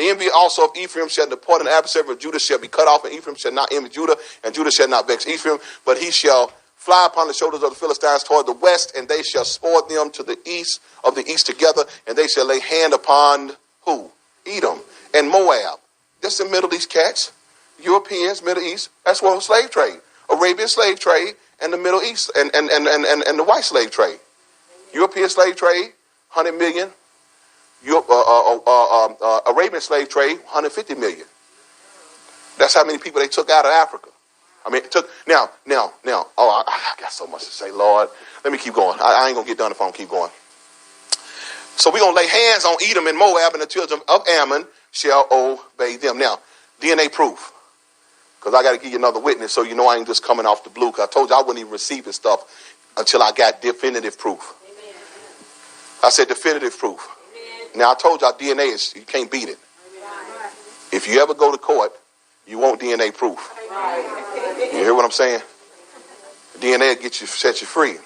The envy also of Ephraim shall depart, and the adversary of Judah shall be cut off, and Ephraim shall not envy Judah, and Judah shall not vex Ephraim, but he shall fly upon the shoulders of the Philistines toward the west, and they shall spoil them to the east of the east together, and they shall lay hand upon who? Edom and Moab. This is the Middle East cats, Europeans, Middle East. That's what slave trade, Arabian slave trade, and the Middle East, and the white slave trade. European slave trade, 100 million. Arabian slave trade, 150 million. That's how many people they took out of Africa. I mean, it took now. Oh, I got so much to say, Lord. Let me keep going. I ain't gonna get done if I don't keep going. So we're gonna lay hands on Edom and Moab, and the children of Ammon shall obey them. Now, DNA proof. Because I got to give you another witness, so you know I ain't just coming off the blue. Because I told you I wouldn't even receive this stuff until I got definitive proof. Amen. I said definitive proof. Amen. Now I told y'all DNA is, you can't beat it. Amen. If you ever go to court, you want DNA proof. Amen. You hear what I'm saying? DNA will get you, set you free. Amen.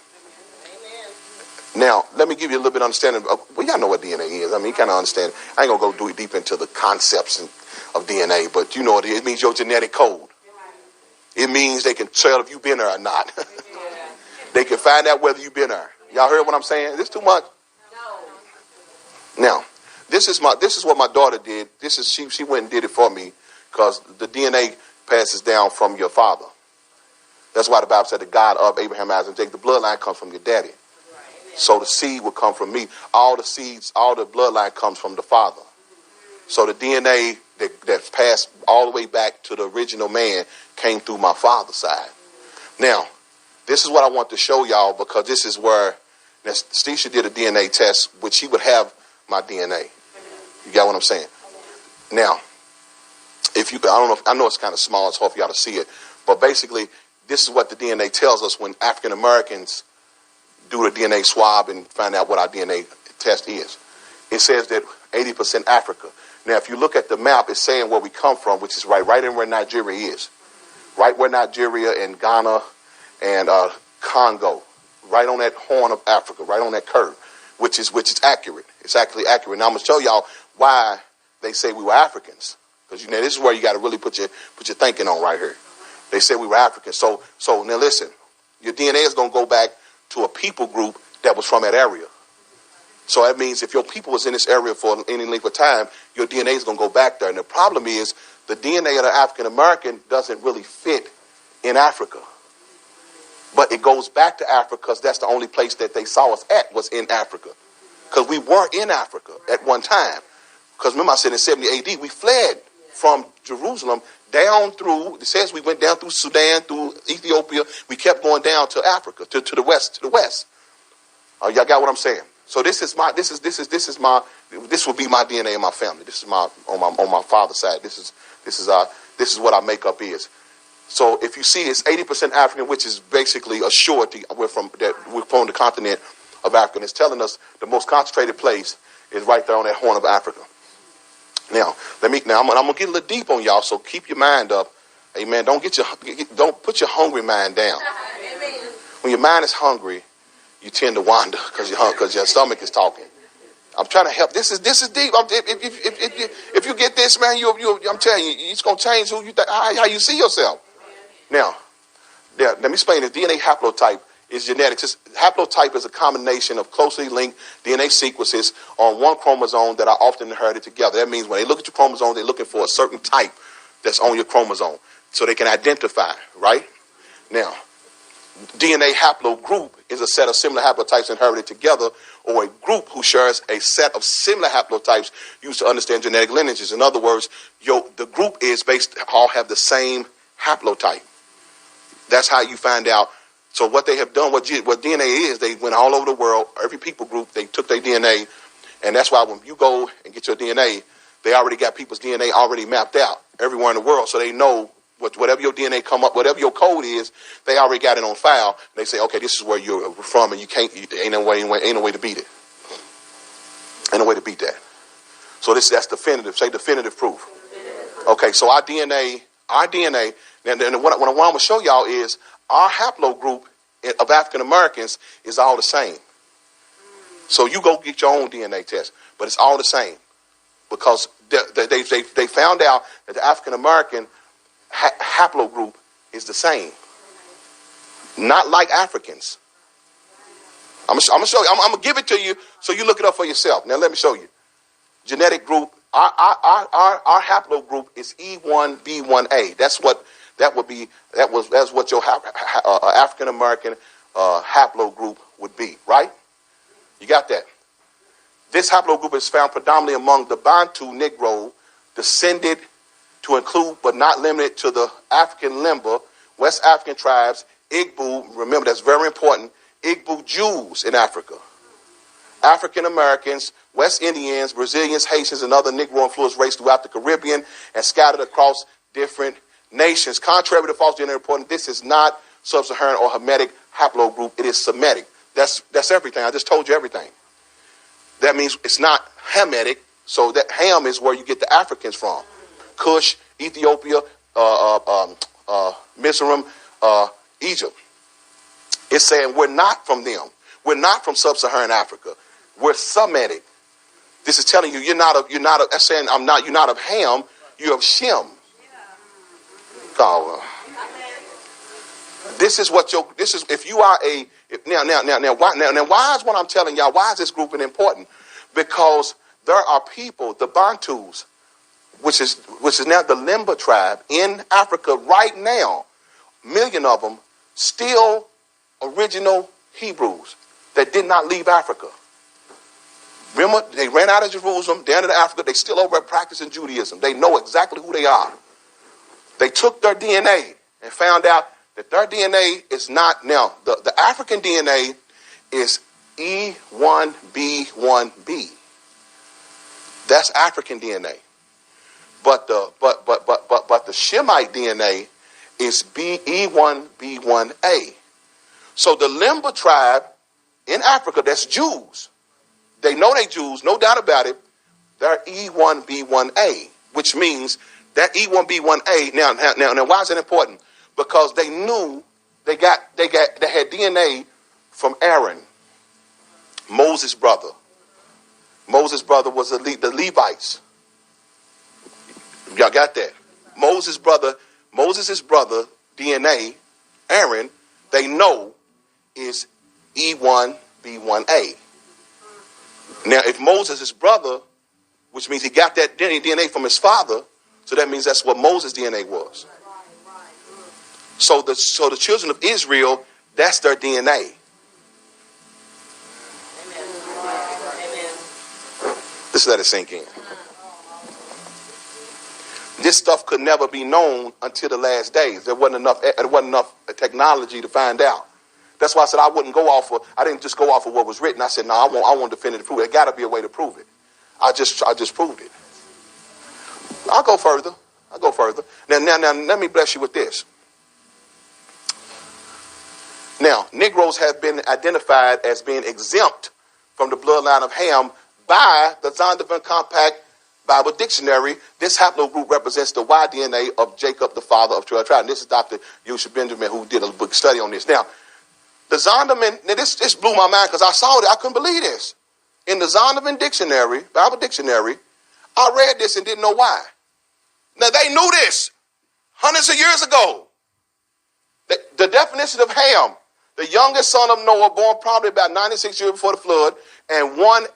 Now, let me give you a little bit of understanding. Well, y'all know what DNA is. I mean, you kind of understand. I ain't going to go deep into the concepts of DNA, but you know what it is. It means your genetic code. It means they can tell if you've been there or not. They can find out whether you've been there. Y'all heard what I'm saying? Is this too much? No. Now, this is what my daughter did. She went and did it for me because the DNA passes down from your father. That's why the Bible said the God of Abraham, Isaac, and Jacob, the bloodline comes from your daddy. So the seed will come from me. All the seeds, all the bloodline comes from the father. So the DNA that passed all the way back to the original man came through my father's side. Now, this is what I want to show y'all because this is where Stisha did a DNA test, which she would have my DNA. You got what I'm saying? Now, I know it's kind of small, it's hard for y'all to see it, but basically, this is what the DNA tells us when African Americans do the DNA swab and find out what our DNA test is. It says that 80% Africa. Now, if you look at the map, it's saying where we come from, which is right in where Nigeria is. Right where Nigeria and Ghana and Congo. Right on that horn of Africa, right on that curve, which is accurate. It's actually accurate. Now, I'm going to show y'all why they say we were Africans. Because this is where you got to really put your thinking on right here. They said we were Africans. So now listen, your DNA is going to go back to a people group that was from that area. So that means if your people was in this area for any length of time, your DNA is going to go back there. And the problem is the DNA of the African American doesn't really fit in Africa. But it goes back to Africa because that's the only place that they saw us at was in Africa. Because we were in Africa at one time. Because remember I said in 70 AD, we fled from Jerusalem down through, it says we went down through Sudan, through Ethiopia. We kept going down to Africa, to the west, y'all got what I'm saying? So this will be my DNA in my family. This is on my father's side. This is what our makeup is. So if you see it's 80% African, which is basically a surety. We're from the continent of Africa. And it's telling us the most concentrated place is right there on that horn of Africa. Now I'm gonna get a little deep on y'all. So keep your mind up, amen. Don't put your hungry mind down. When your mind is hungry, you tend to wander because your stomach is talking. I'm trying to help. This is deep. If you get this, man, I'm telling you, it's gonna change who you how you see yourself. Now, let me explain this. DNA haplotype is genetics. Haplotype is a combination of closely linked DNA sequences on one chromosome that are often inherited together. That means when they look at your chromosome, they're looking for a certain type that's on your chromosome so they can identify, right? Now, DNA haplogroup is a set of similar haplotypes inherited together, or a group who shares a set of similar haplotypes used to understand genetic lineages. In other words, the group is all have the same haplotype. That's how you find out. So what they have done, what DNA is, they went all over the world, every people group, they took their DNA, and that's why when you go and get your DNA, they already got people's DNA already mapped out everywhere in the world, so they know whatever your DNA come up, whatever your code is, they already got it on file. They say, okay, this is where you're from, and ain't no way to beat it. Ain't no way to beat that. So that's definitive. Say definitive proof. Okay, so our DNA, and what I'm going to show y'all is our haplogroup of African Americans is all the same. So you go get your own DNA test, but it's all the same because They found out that the African American haplogroup is the same, not like Africans. I'm gonna show you. I'm gonna give it to you so you look it up for yourself. Now let me show you. Genetic group. Our haplogroup is E1B1A. That's what your African American haplogroup would be, right? You got that? This haplogroup is found predominantly among the Bantu Negro, descended to include but not limited to the African Limba, West African tribes, Igbo. Remember, that's very important. Igbo Jews in Africa, African Americans, West Indians, Brazilians, Haitians, and other Negro-influenced races throughout the Caribbean and scattered across different nations. Contrary to false gender reporting, this is not sub-Saharan or Hamitic haplogroup. It is Semitic. That's everything. I just told you everything. That means it's not Hamitic. So that Ham is where you get the Africans from. Kush, Ethiopia, Mizraim, Egypt. It's saying we're not from them. We're not from sub-Saharan Africa. We're Semitic. This is telling you that's saying you're not of Ham, you're of Shem. This is if you are why is what I'm telling y'all, why is this grouping important? Because there are people, the Bantus, which is now the Limba tribe in Africa right now, million of them, still original Hebrews that did not leave Africa. Remember, they ran out of Jerusalem, down into Africa. They still over at practicing Judaism. They know exactly who they are. They took their DNA and found out that their DNA is not, now, the African DNA is E1B1B. That's African DNA. But the Shemite DNA is E1B1A. So the Limba tribe in Africa, that's Jews. They know they Jews, no doubt about it. They're E1B1A, which means that E1B1A. Now, why is it important? Because they knew they had DNA from Aaron, Moses' brother. Moses' brother was the Levites. Y'all got that? Moses' brother DNA, Aaron, they know is E1B1A. Now, if Moses' brother, which means he got that DNA from his father, so that means that's what Moses' DNA was. So the children of Israel, that's their DNA. Just let it sink in. This stuff could never be known until the last days. There wasn't enough technology to find out. That's why I said I didn't just go off of what was written. I said, no, I want definitive proof. There got to be a way to prove it. I just proved it. I'll go further. Now, let me bless you with this. Now, Negroes have been identified as being exempt from the bloodline of Ham by the Zondervan Compact Bible Dictionary. This haplogroup represents the Y DNA of Jacob, the father of 12 tribes. And this is Dr. Yusha Benjamin, who did a book study on this. Now, the Zondervan, this blew my mind because I saw it. I couldn't believe this. In the Zondervan Dictionary, Bible Dictionary, I read this and didn't know why. Now, they knew this hundreds of years ago. The definition of Ham, the youngest son of Noah, born probably about 96 years before the flood, and one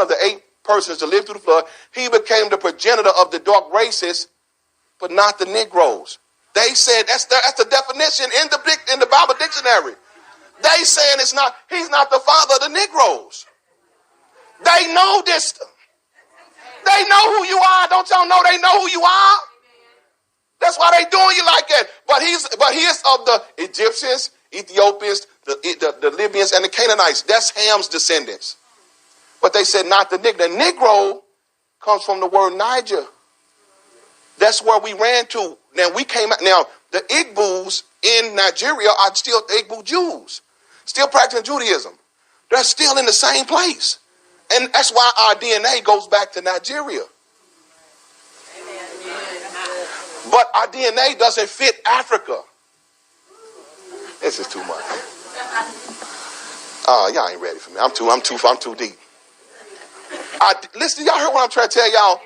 of the 8 persons to live through the flood, he became the progenitor of the dark races, but not the Negroes. They said that's the definition in the Bible Dictionary. They saying he's not the father of the Negroes. They know this. They know who you are. Don't y'all know they know who you are? That's why they doing you like that. But he is of the Egyptians, Ethiopians, the Libyans, and the Canaanites. That's Ham's descendants. But they said not the Negro. The Negro comes from the word Niger. That's where we ran to. Now the Igbos in Nigeria are still Igbo Jews, still practicing Judaism. They're still in the same place. And that's why our DNA goes back to Nigeria. But our DNA doesn't fit Africa. This is too much. Y'all ain't ready for me. I'm too deep. Listen, y'all heard what I'm trying to tell y'all?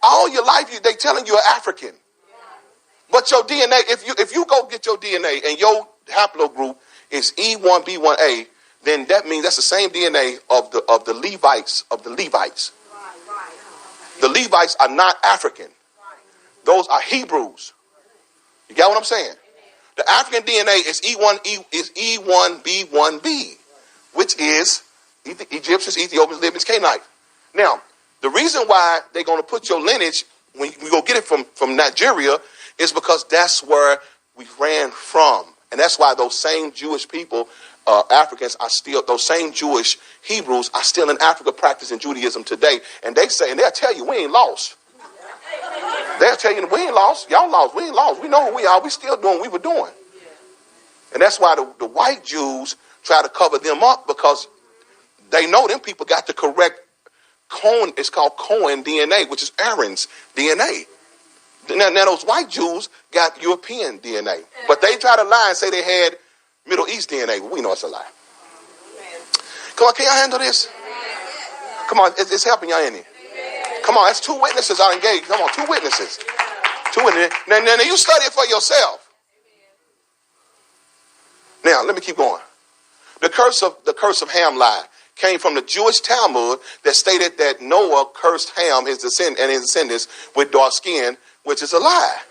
All your life, they telling you are African. But your DNA, if you go get your DNA and your haplogroup is E1B1A, then that means that's the same DNA of the Levites of the Levites. The Levites are not African. Those are Hebrews. You got what I'm saying? The African DNA is E1B1B, which is Egyptians, Ethiopians, Libyans, Canaanites. Now, the reason why they're going to put your lineage when you go get it from Nigeria is because that's where we ran from. And that's why those same Jewish people, Africans, are still, those same Jewish Hebrews are still in Africa practicing Judaism today. And they say, and they'll tell you, we ain't lost. They'll tell you, we ain't lost. Y'all lost. We ain't lost. We know who we are. We still doing what we were doing. And that's why the white Jews try to cover them up, because they know them people got the correct Cohen. It's called Cohen DNA, which is Aaron's DNA. Now those white Jews got European DNA. But they try to lie and say they had Middle East DNA. Well, we know it's a lie. Come on, can y'all handle this? Come on, it's helping y'all, ain't it? Come on, that's two witnesses are engaged. Come on, two witnesses. Two witnesses. Now you study it for yourself. Now, let me keep going. The curse of Ham lie came from the Jewish Talmud that stated that Noah cursed Ham, his descendants, with dark skin, which is a lie.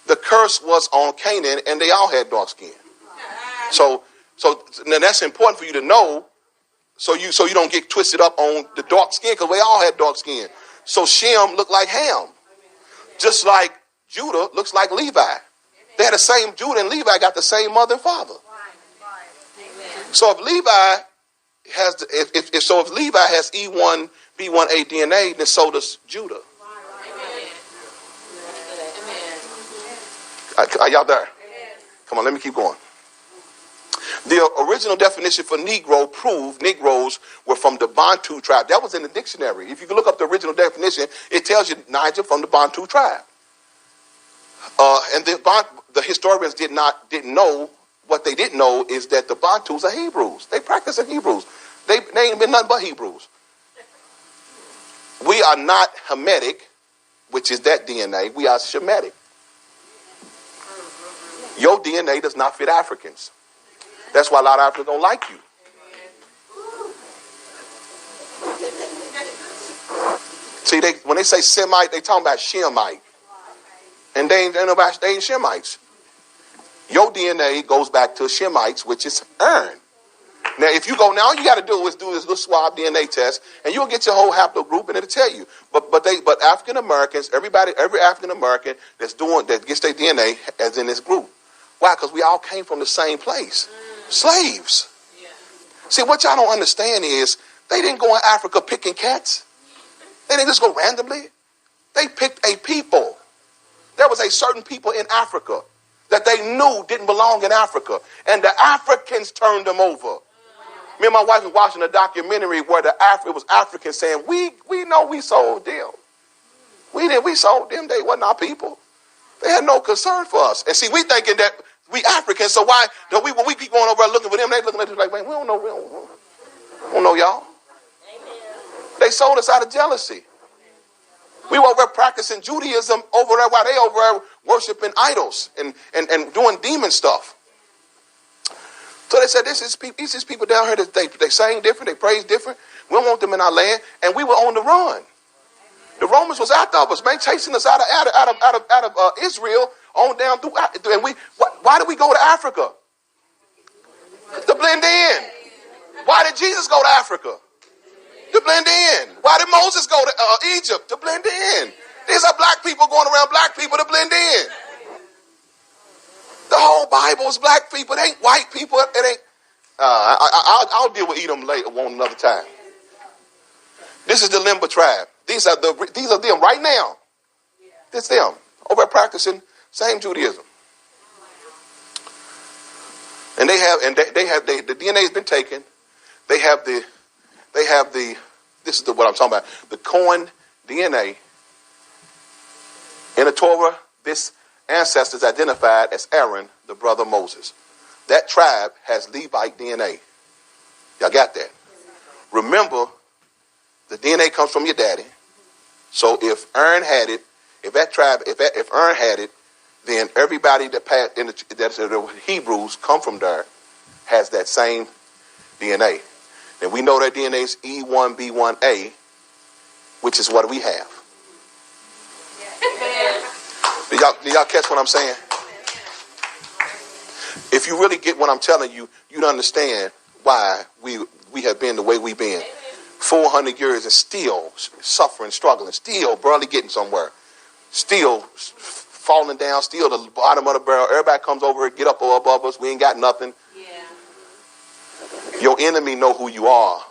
The curse was on Canaan, and they all had dark skin. So now that's important for you to know, so you don't get twisted up on the dark skin, because we all had dark skin. So Shem looked like Ham, just like Judah looks like Levi. They had the same, Judah and Levi got the same mother and father. So if Levi has if Levi has E1B1A DNA, then so does Judah. Are y'all there? Come on, let me keep going. The original definition for Negro proved Negroes were from the Bantu tribe. That was in the dictionary. If you can look up the original definition, it tells you Niger from the Bantu tribe. And the historians didn't know. What they didn't know is that the Bantus are Hebrews. They practice in Hebrews. They ain't been nothing but Hebrews. We are not Hamitic, which is that DNA. We are Shemitic. Your DNA does not fit Africans. That's why a lot of Africans don't like you. See, when they say Semite, they talking about Shemite. And they ain't Shemites. Your DNA goes back to Shemites, which is Aaron. Now, if you go now, all you got to do is do this little swab DNA test, and you'll get your whole haplogroup, and it'll tell you. But African Americans, every African American that gets their DNA as in this group. Why? Because we all came from the same place, slaves. Yeah. See, what y'all don't understand is they didn't go in Africa picking cats. They didn't just go randomly. They picked a people. There was a certain people in Africa that they knew didn't belong in Africa. And the Africans turned them over. Me and my wife was watching a documentary where it was Africans saying, we know we sold them. We sold them. They wasn't our people. They had no concern for us. And see, we thinking that we Africans, so why when we keep going over there looking for them, they looking at us like, man, we don't know y'all. They sold us out of jealousy. We were over there practicing Judaism over there while they over there worshiping idols and doing demon stuff. So they said, these is people down here that they sing different, they praise different. We don't want them in our land, and we were on the run. The Romans was after us, man, chasing us out of Israel on down through. And why did we go to Africa? To blend in. Why did Jesus go to Africa? To blend in. Why did Moses go to Egypt? To blend in. These are black people going around black people to blend in. The whole Bible is black people. It ain't white people. It ain't. I'll deal with Edom later one another time. This is the Limba tribe. These are them right now. It's them over there practicing same Judaism. And the DNA has been taken. They have the this is what I'm talking about. The Cohen DNA in the Torah, this ancestor is identified as Aaron, the brother of Moses. That tribe has Levite DNA. Y'all got that? Remember, the DNA comes from your daddy. So if Aaron had it, if Aaron had it, then everybody that passed that's the Hebrews come from there has that same DNA. And we know that DNA is E1B1A, which is what we have. Do y'all catch what I'm saying? If you really get what I'm telling you, you'd understand why we have been the way we've been. 400 years and still suffering, struggling, still barely getting somewhere, still falling down, still the bottom of the barrel. Everybody comes over here, get up above us. We ain't got nothing. Yeah. Your enemy know who you are.